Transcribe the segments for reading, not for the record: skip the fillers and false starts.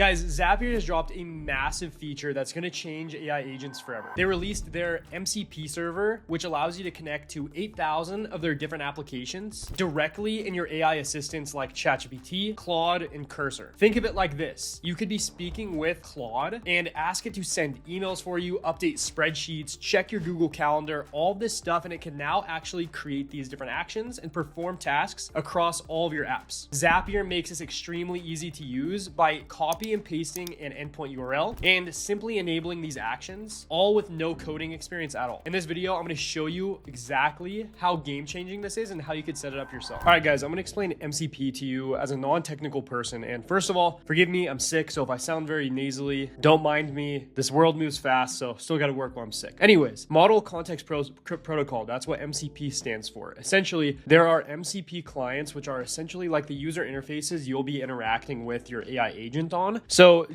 Guys, Zapier has dropped a massive feature that's going to change AI agents forever. They released their MCP server, which allows you to connect to 8,000 of their different applications directly in your AI assistants like Chatgpt, Claude, and Cursor. Think of it like this. You could be speaking with Claude and ask it to send emails for you, update spreadsheets, check your Google Calendar, all this stuff, and it can now actually create these different actions and perform tasks across all of your apps. Zapier makes this extremely easy to use by copying and pasting an endpoint URL and simply enabling these actions, all with no coding experience at all. In this video, I'm going to show you exactly how game-changing this is and how you could set it up yourself. All right, guys, I'm going to explain MCP to you as a non-technical person. And first of all, forgive me, I'm sick, so if I sound very nasally, don't mind me. This world moves fast, so still got to work while I'm sick. Anyways, Model Context Protocol, that's what MCP stands for. Essentially, there are MCP clients, which are essentially like the user interfaces you'll be interacting with your AI agent on. So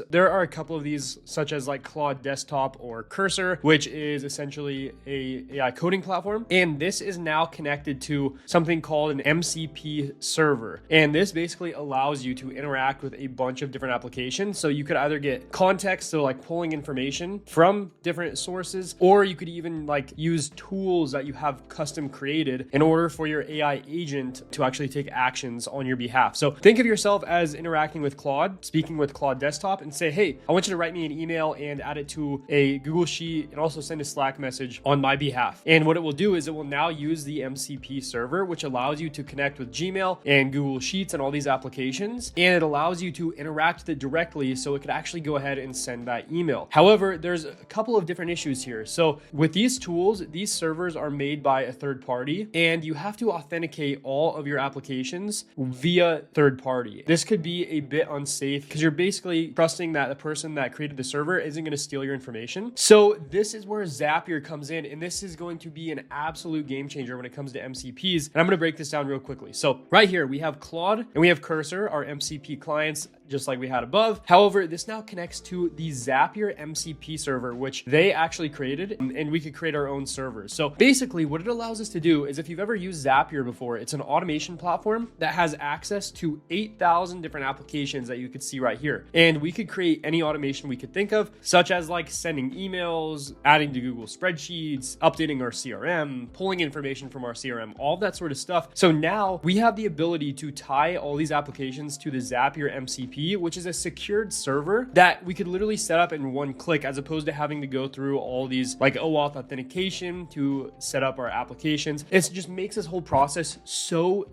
there are a couple of these, such as like Claude Desktop or Cursor, which is essentially a AI coding platform. And this is now connected to something called an MCP server. And this basically allows you to interact with a bunch of different applications. So you could either get context, so like pulling information from different sources, or you could even like use tools that you have custom created in order for your AI agent to actually take actions on your behalf. So think of yourself as interacting with Claude, speaking with Claude Desktop, and say, hey, I want you to write me an email and add it to a Google Sheet and also send a Slack message on my behalf. And what it will do is it will now use the MCP server, which allows you to connect with Gmail and Google Sheets and all these applications. And it allows you to interact with it directly so it could actually go ahead and send that email. However, there's a couple of different issues here. So with these tools, these servers are made by a third party, and you have to authenticate all of your applications via third party. This could be a bit unsafe because you're basically trusting that the person that created the server isn't going to steal your information. So this is where Zapier comes in, and this is going to be an absolute game changer when it comes to MCPs. And I'm going to break this down real quickly. So right here, we have Claude and we have Cursor, our MCP clients, just like we had above. However, this now connects to the Zapier MCP server, which they actually created, and we could create our own servers. So basically what it allows us to do is, if you've ever used Zapier before, it's an automation platform that has access to 8,000 different applications that you could see right here. And we could create any automation we could think of, such as like sending emails, adding to Google Spreadsheets, updating our CRM, pulling information from our CRM, all that sort of stuff. So now we have the ability to tie all these applications to the Zapier MCP, which is a secured server that we could literally set up in one click, as opposed to having to go through all these like OAuth authentication to set up our applications. It just makes this whole process so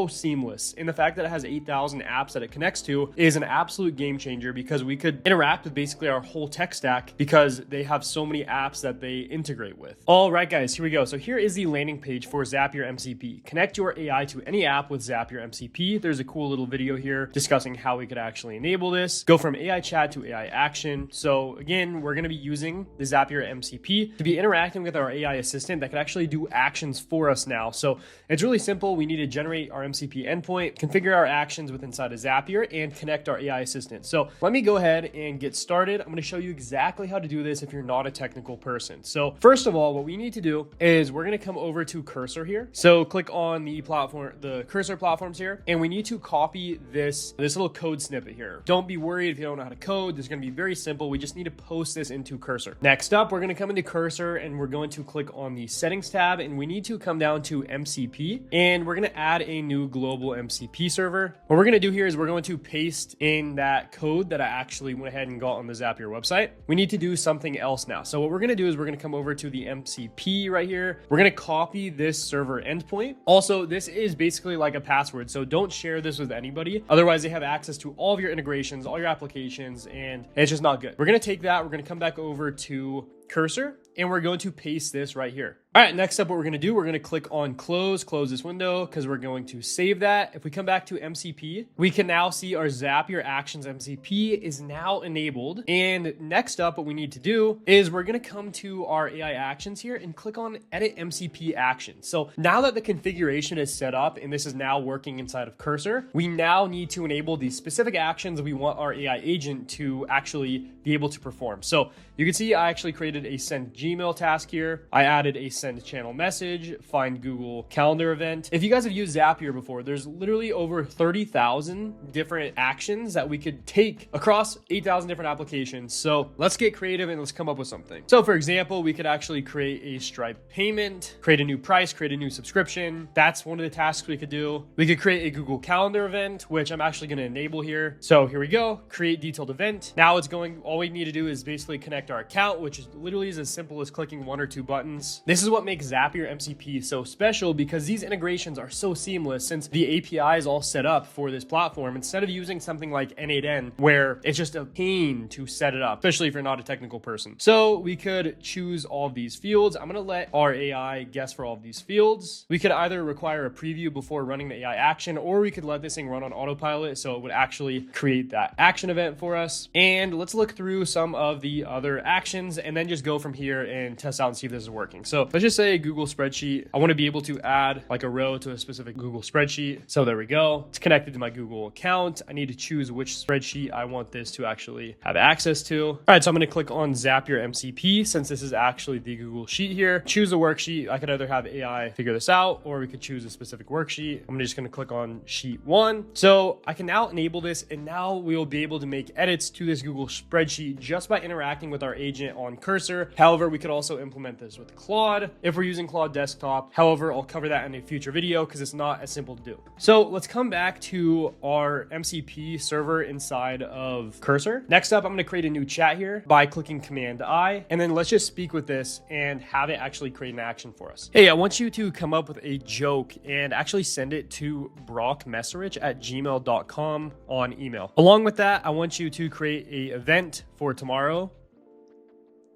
seamless. And the fact that it has 8,000 apps that it connects to is an absolute game changer, because we could interact with basically our whole tech stack because they have so many apps that they integrate with. All right, guys, here we go. So here is the landing page for Zapier MCP. Connect your AI to any app with Zapier MCP. There's a cool little video here discussing how we could actually enable this. Go from AI chat to AI action. So again, we're going to be using the Zapier MCP to be interacting with our AI assistant that can actually do actions for us now. So it's really simple. We need to generate our MCP endpoint, configure our actions with inside of Zapier, and connect our AI assistant. So let me go ahead and get started. I'm going to show you exactly how to do this if you're not a technical person. So first of all, what we need to do is we're going to come over to Cursor here. So click on the platform, the Cursor platforms here, and we need to copy this little code snippet here. Don't be worried if you don't know how to code. This is going to be very simple. We just need to post this into Cursor. Next up, we're going to come into Cursor and we're going to click on the settings tab, and we need to come down to MCP, and we're going to add a new global MCP server. What we're going to do here is we're going to paste in that code that I actually went ahead and got on the Zapier website. We need to do something else now. So what we're going to do is we're going to come over to the MCP right here. We're going to copy this server endpoint. Also, this is basically like a password, so don't share this with anybody. Otherwise, they have access to all of your integrations, all your applications, and it's just not good. We're going to take that. We're going to come back over to Cursor, and we're going to paste this right here. All right, next up, what we're going to do, we're going to click on close this window, because we're going to save that. If we come back to MCP, we can now see our Zapier Actions MCP is now enabled. And next up, what we need to do is we're going to come to our AI actions here and click on edit MCP actions. So now that the configuration is set up and this is now working inside of Cursor, we now need to enable the specific actions we want our AI agent to actually be able to perform. So you can see I actually created added a send Gmail task here. I added a send channel message, find Google Calendar event. If you guys have used Zapier before, there's literally over 30,000 different actions that we could take across 8,000 different applications. So let's get creative and let's come up with something. So for example, we could actually create a Stripe payment, create a new price, create a new subscription. That's one of the tasks we could do. We could create a Google Calendar event, which I'm actually going to enable here. So here we go, create detailed event. Now it's going, all we need to do is basically connect our account, which is literally as simple as clicking one or two buttons. This is what makes Zapier MCP so special, because these integrations are so seamless since the API is all set up for this platform, instead of using something like N8N where it's just a pain to set it up, especially if you're not a technical person. So we could choose all of these fields. I'm going to let our AI guess for all of these fields. We could either require a preview before running the AI action, or we could let this thing run on autopilot so it would actually create that action event for us. And let's look through some of the other actions and then just go from here and test out and see if this is working. So let's just say Google spreadsheet. I want to be able to add like a row to a specific Google spreadsheet. So there we go. It's connected to my Google account. I need to choose which spreadsheet I want this to actually have access to. All right, so I'm going to click on Zapier MCP since this is actually the Google sheet here. Choose a worksheet. I could either have AI figure this out, or we could choose a specific worksheet. I'm just going to click on sheet 1. So I can now enable this, and now we will be able to make edits to this Google spreadsheet just by interacting with our agent on Cursor. However, we could also implement this with Claude if we're using Claude Desktop. However, I'll cover that in a future video because it's not as simple to do. So let's come back to our MCP server inside of Cursor. Next up, I'm going to create a new chat here by clicking Command I, and then let's just speak with this and have it actually create an action for us. Hey, I want you to come up with a joke and actually send it to brockmesserich@gmail.com on email. Along with that, I want you to create an event for tomorrow,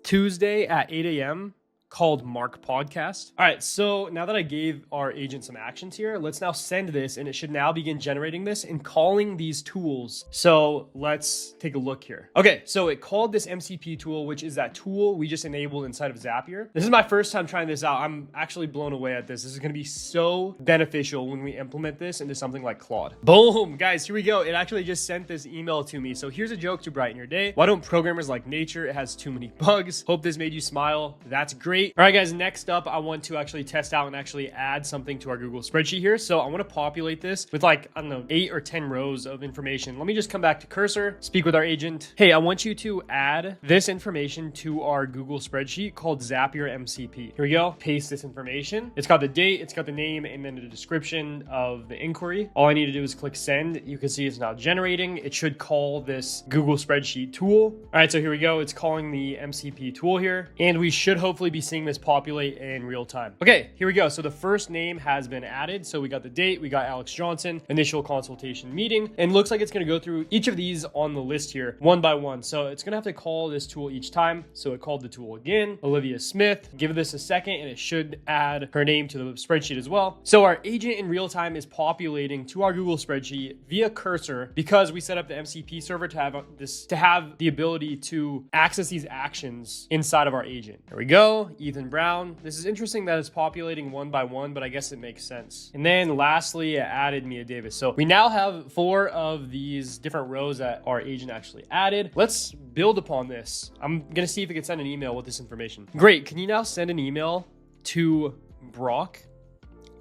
Tuesday at 8 a.m. called Mark Podcast. All right, so now that I gave our agent some actions here, let's now send this, and it should now begin generating this and calling these tools. So let's take a look here. Okay, so it called this MCP tool, which is that tool we just enabled inside of Zapier. This is my first time trying this out. I'm actually blown away at this. This is gonna be so beneficial when we implement this into something like Claude. Boom, guys, here we go. It actually just sent this email to me. So here's a joke to brighten your day. Why don't programmers like nature? It has too many bugs. Hope this made you smile. That's great. All right, guys, next up, I want to actually test out and actually add something to our Google spreadsheet here. So I want to populate this with like, I don't know, 8 or 10 rows of information. Let me just come back to Cursor, speak with our agent. Hey, I want you to add this information to our Google spreadsheet called Zapier MCP. Here we go. Paste this information. It's got the date, it's got the name, and then the description of the inquiry. All I need to do is click send. You can see it's now generating. It should call this Google spreadsheet tool. All right, so here we go. It's calling the MCP tool here, and we should hopefully be seeing this populate in real time. Okay, here we go. So the first name has been added. So we got the date, we got Alex Johnson, initial consultation meeting, and looks like it's going to go through each of these on the list here one by one. So it's going to have to call this tool each time. So it called the tool again, Olivia Smith. Give this a second and it should add her name to the spreadsheet as well. So our agent in real time is populating to our Google spreadsheet via Cursor because we set up the MCP server to have the ability to access these actions inside of our agent. There we go. Ethan Brown. This is interesting that it's populating one by one, but I guess it makes sense. And then lastly, it added Mia Davis. So we now have 4 of these different rows that our agent actually added. Let's build upon this. I'm going to see if it can send an email with this information. Great. Can you now send an email to Brock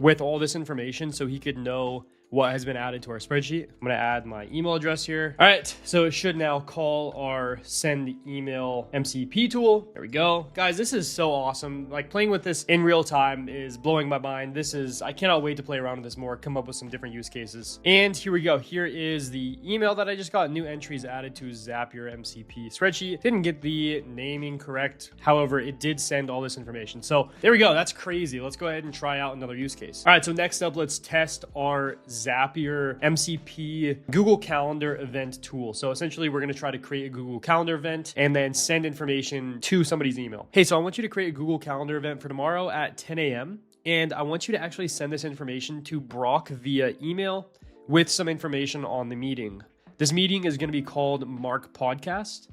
with all this information so he could know what has been added to our spreadsheet? I'm going to add my email address here. All right, so it should now call our send email MCP tool. There we go. Guys, this is so awesome. Like, playing with this in real time is blowing my mind. I cannot wait to play around with this more, come up with some different use cases. And here we go. Here is the email that I just got. New entries added to Zapier MCP spreadsheet. Didn't get the naming correct. However, it did send all this information. So there we go. That's crazy. Let's go ahead and try out another use case. All right, so next up, let's test our Zapier MCP Google Calendar event tool. So essentially, we're going to try to create a Google Calendar event and then send information to somebody's email. Hey, so I want you to create a Google Calendar event for tomorrow at 10 a.m. And I want you to actually send this information to Brock via email with some information on the meeting. This meeting is going to be called Mark Podcast,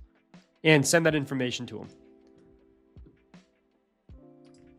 and send that information to him.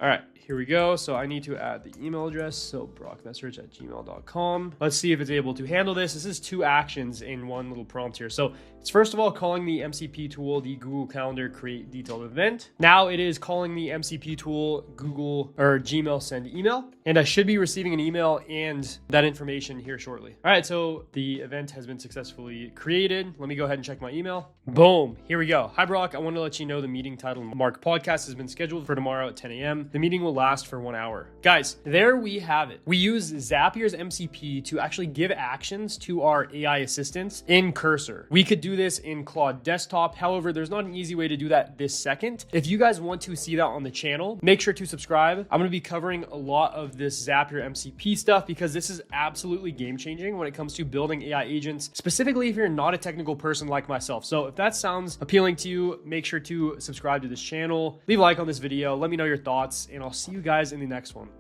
All right, here we go. So I need to add the email address. So brockmessage@gmail.com. Let's see if it's able to handle this. This is 2 actions in one little prompt here. So it's first of all calling the MCP tool, the Google Calendar create detailed event. Now it is calling the MCP tool, Google or Gmail send email. And I should be receiving an email and that information here shortly. All right, so the event has been successfully created. Let me go ahead and check my email. Boom, here we go. Hi Brock, I want to let you know the meeting title Mark podcast has been scheduled for tomorrow at 10 a.m. The meeting will last for 1 hour. Guys, there we have it. We use Zapier's MCP to actually give actions to our AI assistants in Cursor. We could do this in Claude desktop. However, there's not an easy way to do that this second. If you guys want to see that on the channel, make sure to subscribe. I'm going to be covering a lot of this Zapier MCP stuff because this is absolutely game changing when it comes to building AI agents, specifically if you're not a technical person like myself. So if that sounds appealing to you, make sure to subscribe to this channel, leave a like on this video, let me know your thoughts, and I'll see you guys in the next one.